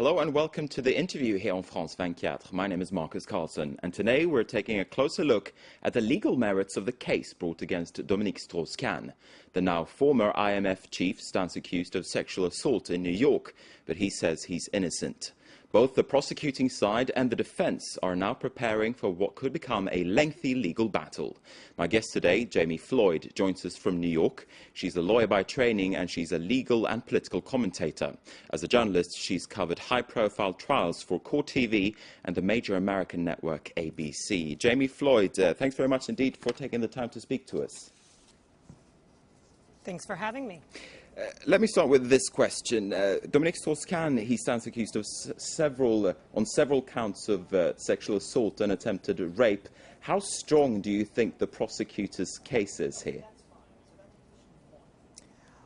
Hello and welcome to the interview here on France 24. My name is Markus Karlsson, and today we're taking a closer look at the legal merits of the case brought against Dominique Strauss-Kahn. The now former IMF chief stands accused of sexual assault in New York, but he says he's innocent. Both the prosecuting side and the defense are now preparing for what could become a lengthy legal battle. My guest today, Jami Floyd, joins us from New York. She's a lawyer by training and she's a legal and political commentator. As a journalist, she's covered high-profile trials for Court TV and the major American network ABC. Jami Floyd, thanks very much indeed for taking the time to speak to us. Thanks for having me. Let me start with this question. Dominique Strauss-Kahn, he stands accused of several counts of sexual assault and attempted rape. How strong do you think the prosecutor's case is here?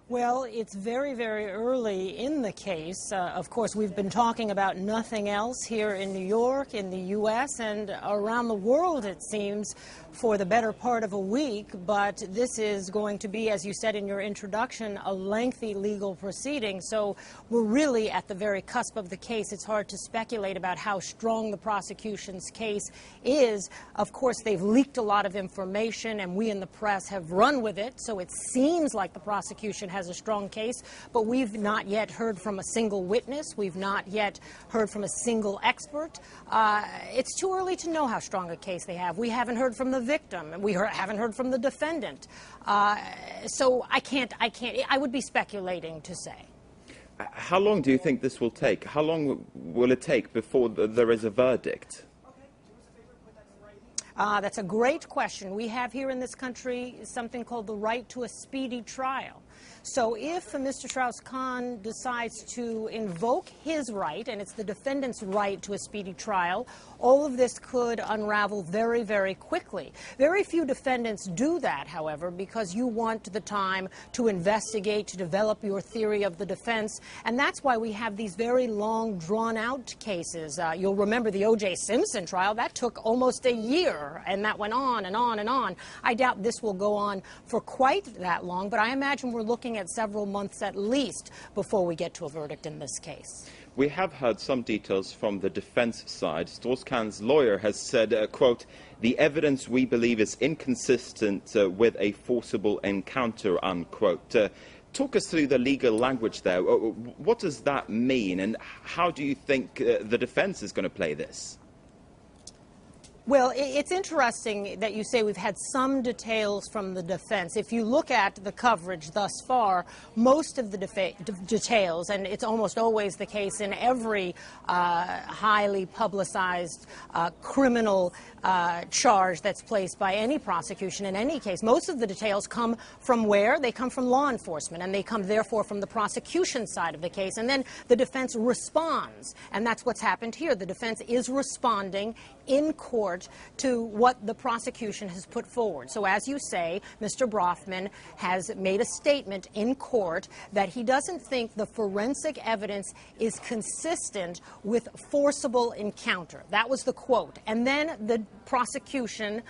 Well, it's very, very early in the case. Of course, we've been talking about nothing else here in New York, in the U.S., and around the world, it seems, for the better part of a week. But this is going to be, as you said in your introduction, a lengthy legal proceeding. So we're really at the very cusp of the case. It's hard to speculate about how strong the prosecution's case is. Of course, they've leaked a lot of information, and we in the press have run with it. So it seems like the prosecution has a strong case, but we've not yet heard from a single witness. We've not yet heard from a single expert. It's too early to know how strong a case they have. We haven't heard from the victim, and haven't heard from the defendant. So I would be speculating to say. How long do you think this will take? How long will it take before there is a verdict? That's a great question. We have here in this country something called the right to a speedy trial. So if Mr. Strauss-Kahn decides to invoke his right, and it's the defendant's right to a speedy trial, all of this could unravel very, very quickly. Very few defendants do that, however, because you want the time to investigate, to develop your theory of the defense, and that's why we have these very long, drawn-out cases. You'll remember the O.J. Simpson trial. That took almost a year, and that went on and on and on. I doubt this will go on for quite that long, but I imagine we're looking at several months at least before we get to a verdict in this case. We have heard some details from the defense side. Strauss-Kahn's lawyer has said, quote, "The evidence we believe is inconsistent with a forcible encounter," unquote. Talk us through the legal language there. What does that mean, and how do you think the defense is going to play this? Well, it's interesting that you say we've had some details from the defense. If you look at the coverage thus far, most of the details, and it's almost always the case in every highly publicized criminal charge that's placed by any prosecution in any case, most of the details come from where? They come from law enforcement, and they come therefore from the prosecution side of the case. And then the defense responds, and that's what's happened here. The defense is responding in court to what the prosecution has put forward. So as you say, Mr. Brafman has made a statement in court that he doesn't think the forensic evidence is consistent with forcible encounter. That was the quote. And then the prosecution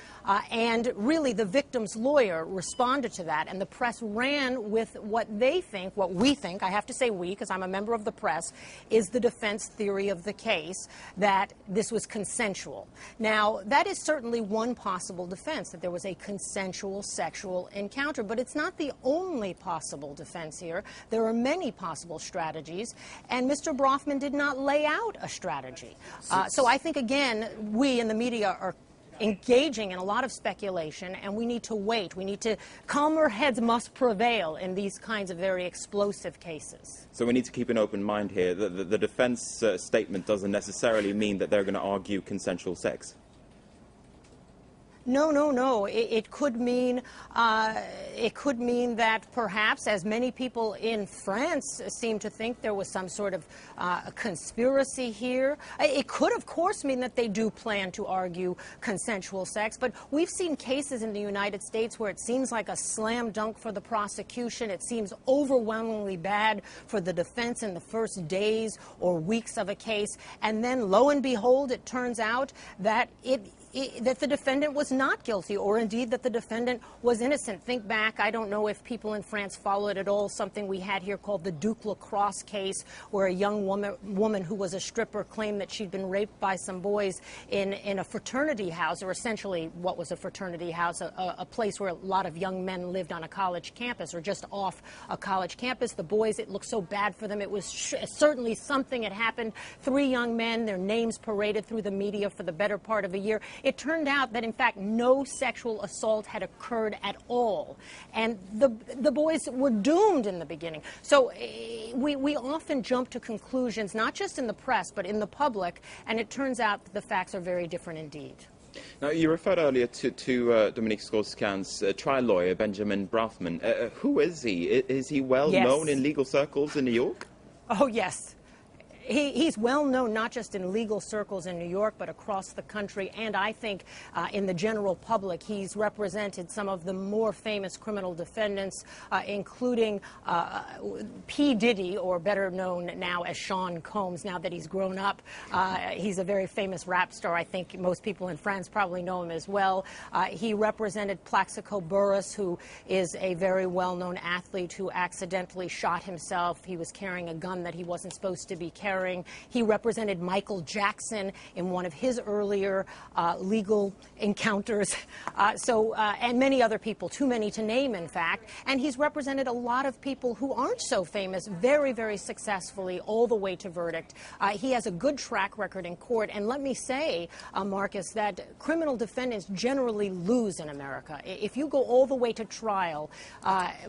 and really the victim's lawyer responded to that, and the press ran with what they think, what we think, I have to say we because I'm a member of the press, is the defense theory of the case, that this was consensual. Now, that is certainly one possible defense, that there was a consensual sexual encounter, but it's not the only possible defense here. There are many possible strategies, and Mr. Brafman did not lay out a strategy. So I think, again, we in the media are engaging in a lot of speculation, and we need to wait. We need to, calmer heads must prevail in these kinds of very explosive cases. So we need to keep an open mind here. The defense statement doesn't necessarily mean that they're going to argue consensual sex. No, no, no. It could mean that perhaps, as many people in France seem to think, there was some sort of conspiracy here. It could, of course, mean that they do plan to argue consensual sex. But we've seen cases in the United States where it seems like a slam dunk for the prosecution. It seems overwhelmingly bad for the defense in the first days or weeks of a case. And then, lo and behold, it turns out that that the defendant was not guilty, or indeed that the defendant was innocent. Think back, I don't know if people in France follow it at all, something we had here called the Duke Lacrosse case, where a young woman who was a stripper claimed that she'd been raped by some boys in a fraternity house, or essentially what was a fraternity house, a place where a lot of young men lived on a college campus or just off a college campus. The boys, it looked so bad for them. It was certainly something had happened. 3 young men, their names paraded through the media for the better part of a year. It turned out that, in fact, no sexual assault had occurred at all. And the boys were doomed in the beginning. So we often jump to conclusions, not just in the press, but in the public, and it turns out that the facts are very different indeed. Now, you referred earlier to Dominique Strauss-Kahn's trial lawyer, Benjamin Brafman. Who is he? Is he well known in legal circles in New York? Oh, yes. He's well known not just in legal circles in New York, but across the country, and I think in the general public. He's represented some of the more famous criminal defendants, including P. Diddy, or better known now as Sean Combs, now that he's grown up. He's a very famous rap star. I think most people in France probably know him as well. He represented Plaxico Burress, who is a very well-known athlete who accidentally shot himself. He was carrying a gun that he wasn't supposed to be carrying. He represented Michael Jackson in one of his earlier legal encounters, and many other people, too many to name, in fact. And he's represented a lot of people who aren't so famous very, very successfully all the way to verdict. He has a good track record in court. And let me say, Marcus, that criminal defendants generally lose in America. If you go all the way to trial,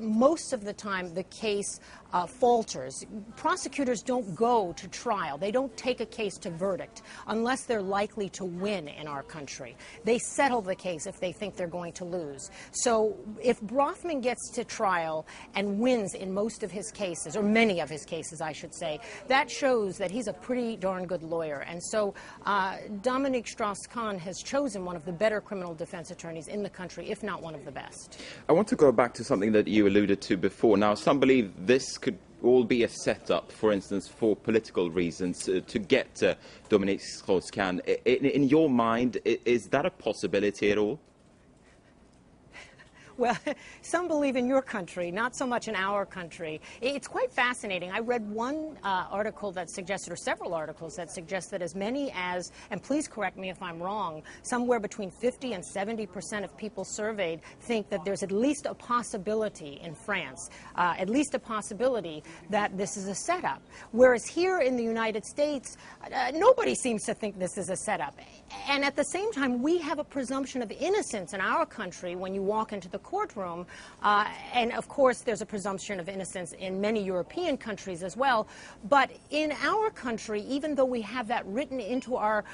most of the time the case falters. Prosecutors don't go to trial. They don't take a case to verdict unless they're likely to win in our country. They settle the case if they think they're going to lose. So if Brafman gets to trial and wins in most of his cases, or many of his cases, I should say, that shows that he's a pretty darn good lawyer. And so Dominique Strauss-Kahn has chosen one of the better criminal defense attorneys in the country, if not one of the best. I want to go back to something that you alluded to before. Now, some believe this could all be a setup, for instance, for political reasons, to get Dominique Strauss-Kahn. In your mind, is that a possibility at all? Well, some believe in your country, not so much in our country. It's quite fascinating. I read one article that suggested, or several articles that suggest that as many as, and please correct me if I'm wrong, somewhere between 50 and 70% of people surveyed think that there's at least a possibility in France, at least a possibility that this is a setup. Whereas here in the United States, nobody seems to think this is a setup. And at the same time, we have a presumption of innocence in our country when you walk into the courtroom. And of course, there's a presumption of innocence in many European countries as well. But in our country, even though we have that written into our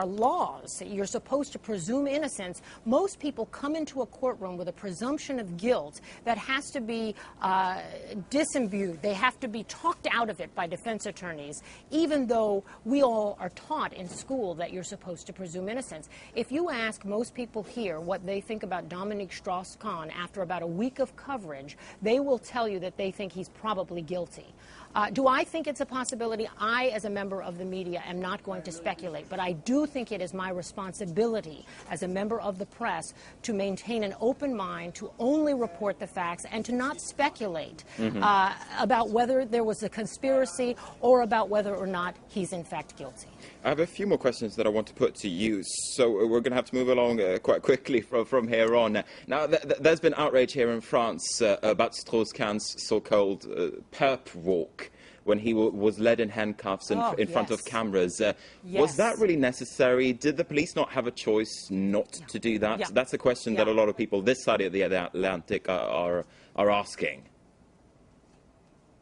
laws, you're supposed to presume innocence, most people come into a courtroom with a presumption of guilt that has to be disimbued. They have to be talked out of it by defense attorneys, even though we all are taught in school that you're supposed to presume innocence. If you ask most people here what they think about Dominique Strauss-Kahn after about a week of coverage, they will tell you that they think he's probably guilty. Do I think it's a possibility? I, as a member of the media, am not going to speculate, but I do think it is my responsibility as a member of the press to maintain an open mind, to only report the facts, and to not speculate about whether there was a conspiracy or about whether or not he's in fact guilty. I have a few more questions that I want to put to you, so we're going to have to move along quite quickly from here on. Now, there's been outrage here in France about Strauss-Kahn's so-called perp walk, when he was led in handcuffs in front of cameras. Was that really necessary? Did the police not have a choice not to do that? That's a question that a lot of people this side of the Atlantic are asking.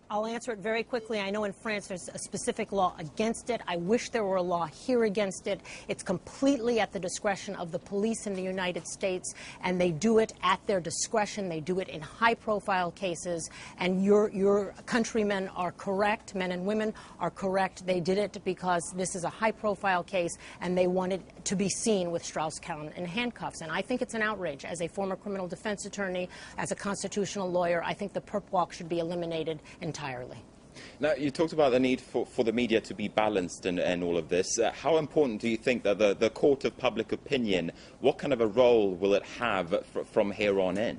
I'll answer it very quickly. I know in France there's a specific law against it. I wish there were a law here against it. It's completely at the discretion of the police in the United States, and they do it at their discretion. They do it in high-profile cases, and your countrymen are correct, men and women are correct. They did it because this is a high-profile case, and they wanted to be seen with Strauss-Kahn in handcuffs. And I think it's an outrage. As a former criminal defense attorney, as a constitutional lawyer, I think the perp walk should be eliminated entirely. Now, you talked about the need for the media to be balanced and all of this. How important do you think that the court of public opinion, what kind of a role will it have from here on in?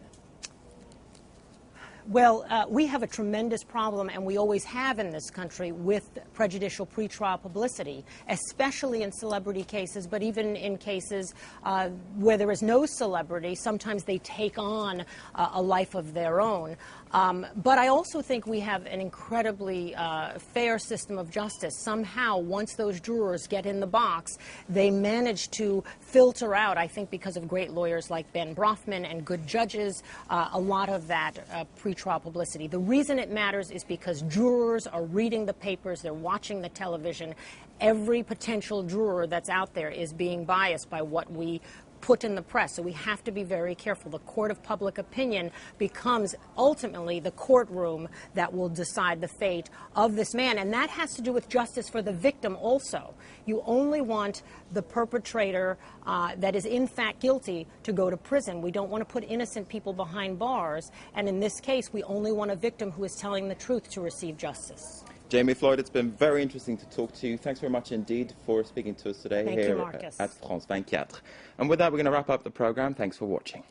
Well, we have a tremendous problem, and we always have in this country, with prejudicial pretrial publicity, especially in celebrity cases, but even in cases where there is no celebrity. Sometimes they take on a life of their own. But I also think we have an incredibly fair system of justice. Somehow, once those jurors get in the box, they manage to filter out, I think because of great lawyers like Ben Brafman and good judges, a lot of that pretrial publicity. The reason it matters is because jurors are reading the papers, they're watching the television. Every potential juror that's out there is being biased by what we put in the press, so we have to be very careful. The court of public opinion becomes ultimately the courtroom that will decide the fate of this man, and that has to do with justice for the victim also. You only want the perpetrator that is in fact guilty to go to prison. We don't want to put innocent people behind bars, and in this case we only want a victim who is telling the truth to receive justice. Jami Floyd, it's been very interesting to talk to you. Thanks very much indeed for speaking to us today here Marcus. at France 24. And with that, we're going to wrap up the program. Thanks for watching.